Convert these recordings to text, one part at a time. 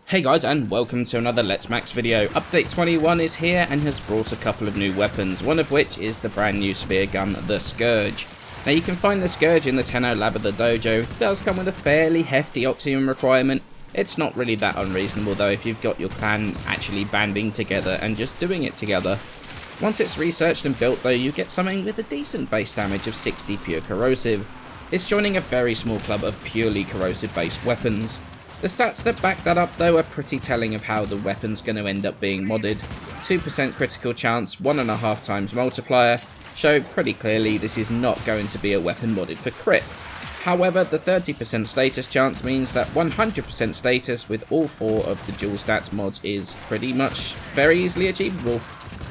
Hey guys, and welcome to another Let's Max video. Update 21 is here and has brought a couple of new weapons, one of which is the brand new spear gun, the Scourge. Now you can find the Scourge in the Tenno lab of the dojo. It does come with a fairly hefty oxygen requirement. It's not really that unreasonable though if you've got your clan actually banding together and just doing it together. Once it's researched and built though, you get something with a decent base damage of 60 pure corrosive. It's joining a very small club of purely corrosive based weapons. The stats that back that up though are pretty telling of how the weapon's going to end up being modded. 2% critical chance, 1.5 times multiplier, show pretty clearly this is not going to be a weapon modded for crit. However, the 30% status chance means that 100% status with all 4 of the dual stats mods is pretty much very easily achievable,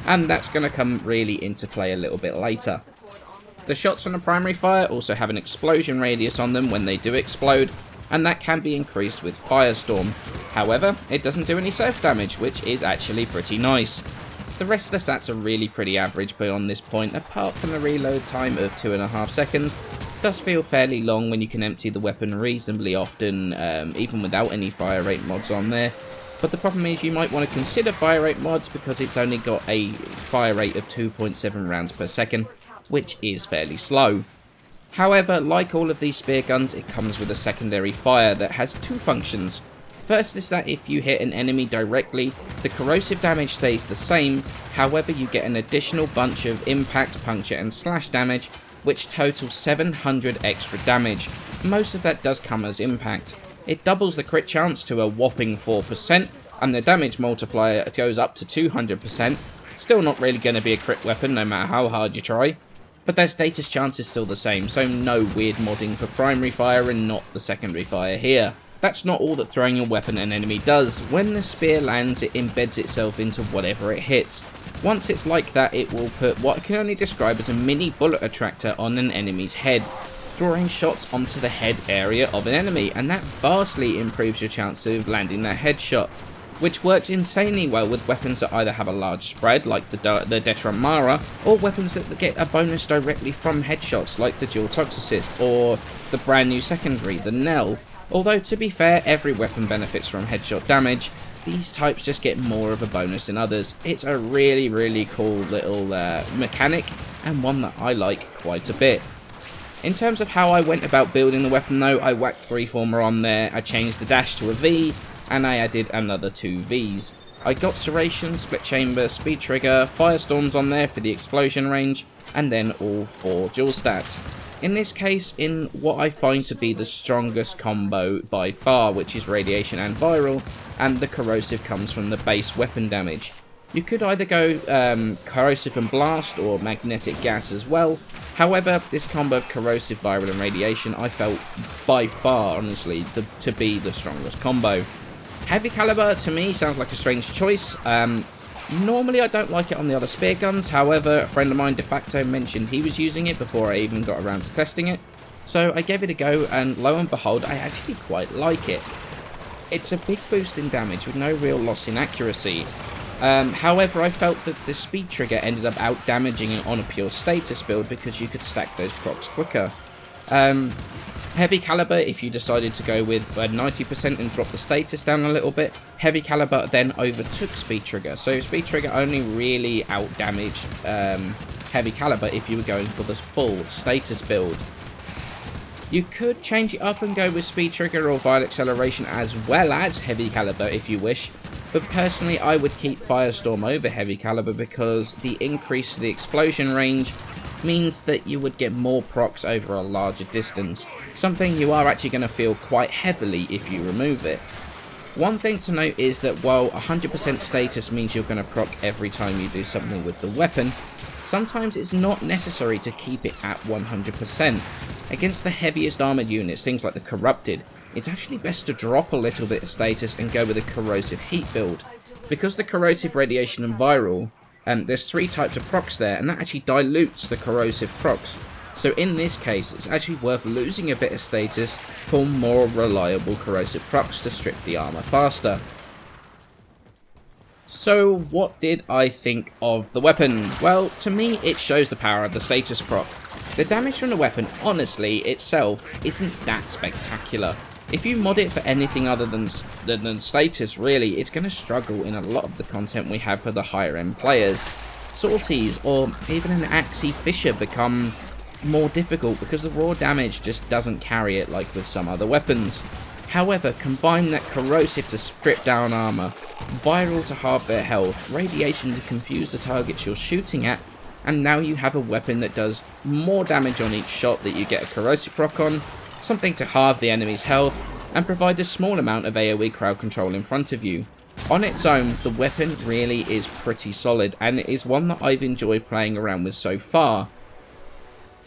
and that's going to come really into play a little bit later. The shots on the primary fire also have an explosion radius on them when they do explode, and that can be increased with Firestorm. However, it doesn't do any self damage, which is actually pretty nice. The rest of the stats are really pretty average beyond this point, apart from the reload time of 2.5 seconds. It does feel fairly long when you can empty the weapon reasonably often, even without any fire rate mods on there. But the problem is you might want to consider fire rate mods because it's only got a fire rate of 2.7 rounds per second, which is fairly slow. However, like all of these spear guns, it comes with a secondary fire that has 2 functions. First is that if you hit an enemy directly, the corrosive damage stays the same, however you get an additional bunch of impact, puncture and slash damage, which totals 700 extra damage. Most of that does come as impact. It doubles the crit chance to a whopping 4%, and the damage multiplier goes up to 200%. Still not really going to be a crit weapon no matter how hard you try. But their status chance is still the same, so no weird modding for primary fire and not the secondary fire here. That's not all that throwing your weapon at an enemy does. When the spear lands, it embeds itself into whatever it hits. Once it's like that, it will put what I can only describe as a mini bullet attractor on an enemy's head, drawing shots onto the head area of an enemy, and that vastly improves your chance of landing that headshot, which works insanely well with weapons that either have a large spread, like the Dreadmaul, or weapons that get a bonus directly from headshots, like the dual Toxicist, or the brand new secondary, the Nell. Although, to be fair, every weapon benefits from headshot damage, these types just get more of a bonus than others. It's a really cool little mechanic, and one that I like quite a bit. In terms of how I went about building the weapon though, I whacked 3 former on there, I changed the dash to a V, and I added another 2 Vs. I got Serration, Split Chamber, Speed Trigger, Firestorms on there for the explosion range, and then all 4 dual stats. In this case, in what I find to be the strongest combo by far, which is Radiation and Viral, and the Corrosive comes from the base weapon damage. You could either go Corrosive and Blast, or Magnetic Gas as well. However, this combo of Corrosive, Viral and Radiation I felt by far, honestly, to be the strongest combo. Heavy Caliber, to me, sounds like a strange choice. Normally, I don't like it on the other spear guns. However, a friend of mine, De Facto, mentioned he was using it before I even got around to testing it. So I gave it a go, and lo and behold, I actually quite like it. It's a big boost in damage with no real loss in accuracy. However, I felt that the Speed Trigger ended up out-damaging it on a pure status build because you could stack those procs quicker. Heavy Caliber, if you decided to go with 90% and drop the status down a little bit, Heavy Caliber then overtook Speed Trigger. So Speed Trigger only really out-damaged Heavy Caliber if you were going for the full status build. You could change it up and go with Speed Trigger or Viral Acceleration as well as Heavy Caliber if you wish. But personally, I would keep Firestorm over Heavy Caliber because the increase to the explosion range means that you would get more procs over a larger distance, something you are actually going to feel quite heavily if you remove it. One thing to note is that while 100% status means you're going to proc every time you do something with the weapon, sometimes it's not necessary to keep it at 100%. Against the heaviest armoured units, things like the Corrupted, it's actually best to drop a little bit of status and go with a Corrosive Heat build. Because the Corrosive, Radiation and Viral, there's 3 types of procs there, and that actually dilutes the corrosive procs. So in this case, it's actually worth losing a bit of status for more reliable corrosive procs to strip the armor faster. So what did I think of the weapon? Well, to me it shows the power of the status proc. The damage from the weapon, honestly, itself isn't that spectacular. If you mod it for anything other than status, really, it's going to struggle in a lot of the content we have for the higher end players. Sorties or even an Axie Fisher become more difficult because the raw damage just doesn't carry it like with some other weapons. However, combine that corrosive to strip down armor, viral to halve their health, radiation to confuse the targets you're shooting at, and now you have a weapon that does more damage on each shot that you get a corrosive proc on, something to halve the enemy's health, and provide a small amount of AoE crowd control in front of you. On its own, the weapon really is pretty solid, and it is one that I've enjoyed playing around with so far.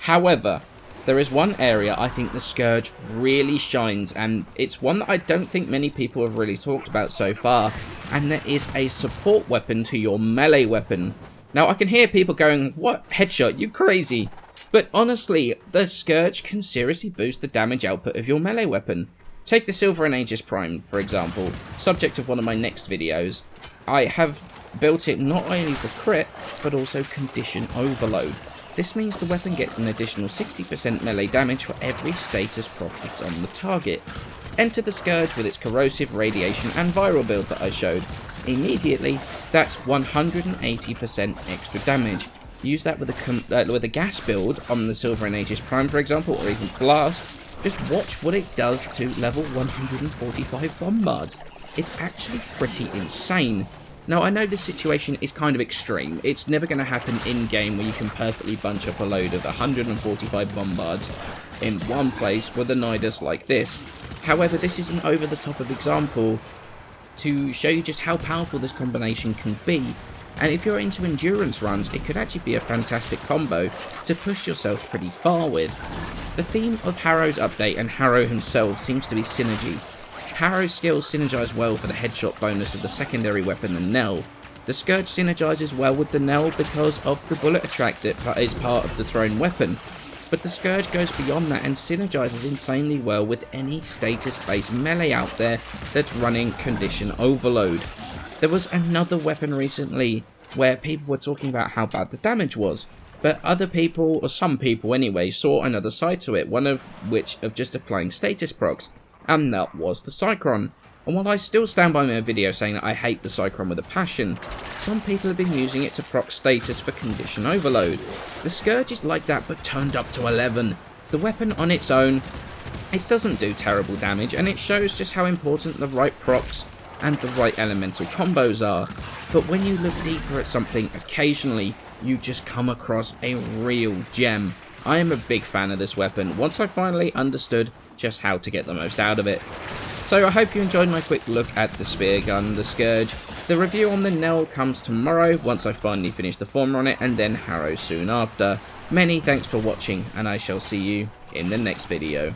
However, there is one area I think the Scourge really shines, and it's one that I don't think many people have really talked about so far, and that is a support weapon to your melee weapon. Now, I can hear people going, "What? Headshot? You crazy?" But honestly, the Scourge can seriously boost the damage output of your melee weapon. Take the Silver and Aegis Prime, for example, subject of one of my next videos. I have built it not only for crit, but also condition overload. This means the weapon gets an additional 60% melee damage for every status proc that's on the target. Enter the Scourge with its corrosive, radiation and viral build that I showed. Immediately, that's 180% extra damage. Use that with a gas build on the Silver and Aegis Prime, for example, or even Blast. Just watch what it does to level 145 bombards. It's actually pretty insane. Now, I know this situation is kind of extreme. It's never going to happen in-game where you can perfectly bunch up a load of 145 bombards in one place with a Nidus like this. However, this is an over-the-top of example to show you just how powerful this combination can be. And if you're into endurance runs, it could actually be a fantastic combo to push yourself pretty far with. The theme of Harrow's update and Harrow himself seems to be synergy. Harrow's skills synergize well for the headshot bonus of the secondary weapon, the Knell. The Scourge synergizes well with the Knell because of the bullet attract that is part of the thrown weapon. But the Scourge goes beyond that and synergizes insanely well with any status-based melee out there that's running condition overload. There was another weapon recently where people were talking about how bad the damage was, but other people, or some people anyway, saw another side to it, one of which of just applying status procs, and that was the Cycron. And while I still stand by my video saying that I hate the Cycron with a passion, some people have been using it to proc status for condition overload. The Scourge is like that but turned up to 11. The weapon on its own, it doesn't do terrible damage, and it shows just how important the right procs and the right elemental combos are. But when you look deeper at something, occasionally you just come across a real gem. I am a big fan of this weapon once I finally understood just how to get the most out of it. So I hope you enjoyed my quick look at the spear gun, the Scourge. The review on the Knell comes tomorrow once I finally finish the former on it, and then Harrow soon after. Many thanks for watching, and I shall see you in the next video.